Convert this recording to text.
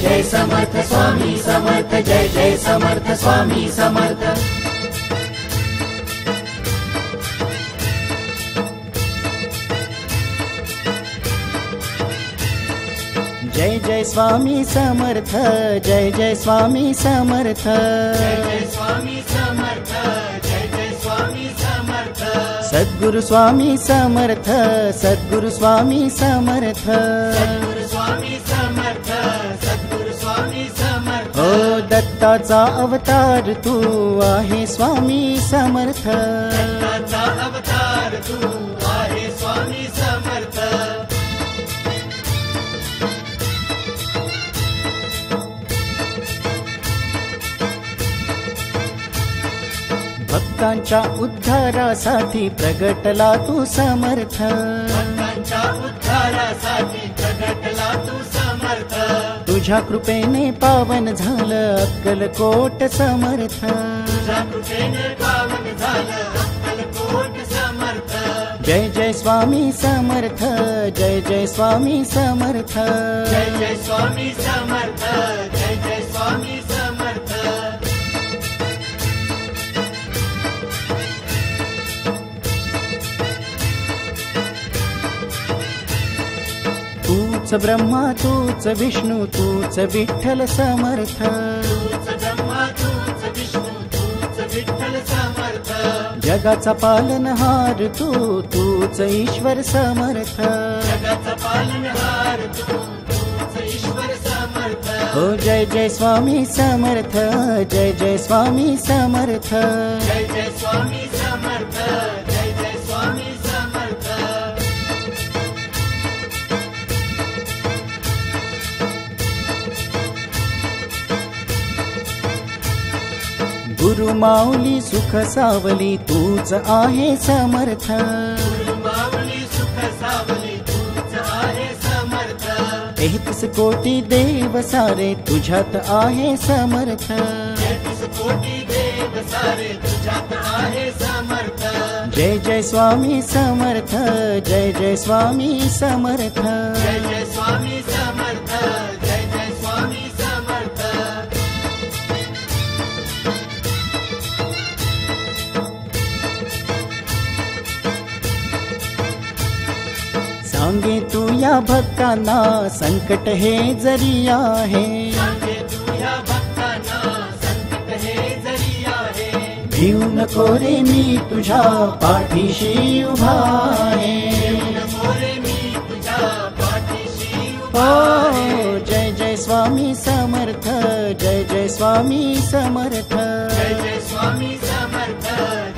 जय समर्थ स्वामी समर्थ, जय जय समर्थ स्वामी समर्थ। जय जय स्वामी समर्थ, जय जय स्वामी समर्थ, जय जय स्वामी समर्थ, जय जय स्वामी समर्थ। सद्गुरु स्वामी समर्थ, सद्गुरु स्वामी समर्थ, सद्गुरु स्वामी समर्थ, सद्गुरु स्वामी समर्थ। ओ दत्ताचा अवतार तू आहे स्वामी समर्थ, दत्ताचा अवतार तू आहे स्वामी समर्थ। भक्तांच्या उद्धारासाठी प्रगटला तू समर्थ, भक्तांच्या उद्धारासाठी प्रगटला तू समर्थ। तुझ्या कृपेने पावन झालं अक्कलकोट समर्थ, तुझ्या कृपेने पावन झालं अक्कलकोट समर्थ। जय जय स्वामी समर्थ, जय जय स्वामी समर्थ, जय जय स्वामी समर्थ, जय जय स्वामी समर्थ। तूच ब्रह्मा तूच विष्णू तूच विठ्ठल समर्थ, तूच ब्रह्मा तूच विष्णू तूच विठ्ठल समर्थ। जगाचा पालनहार तूच ईश्वर समर्थ, जगाचा पालनहार तूच ईश्वर समर्थ। ओ जय जय स्वामी समर्थ, जय जय स्वामी समर्थ, जय जय स्वामी समर्थ, जय जय स्वामी समर्थ। गुरु माऊली सुख सावली तूच आहे समर्थ, गुरु माऊली सुख सावली तूच आहे समर्थ। 33 कोटी देव सारे तुझ्यात आहे समर्थ, 33 कोटी देव सारे तुझ्यात आहे समर्थ। जय जय स्वामी समर्थ, जय जय स्वामी समर्थ, जय जय स्वामी समर्थ, जय जय स्वामी समर्थ। सांगे तू या भक्तांना संकट हे जरी आहे, सांगे तू या भक्तांना संकट हे जरी आहे। भिऊ नको रे मी तुझ्या पाठीशी उभा आहे, नको रे मी तुझ्या पाठीशी उभा ओ आहे। जय जय स्वामी समर्थ, जय जय स्वामी समर्थ, जय जय स्वामी समर्थ,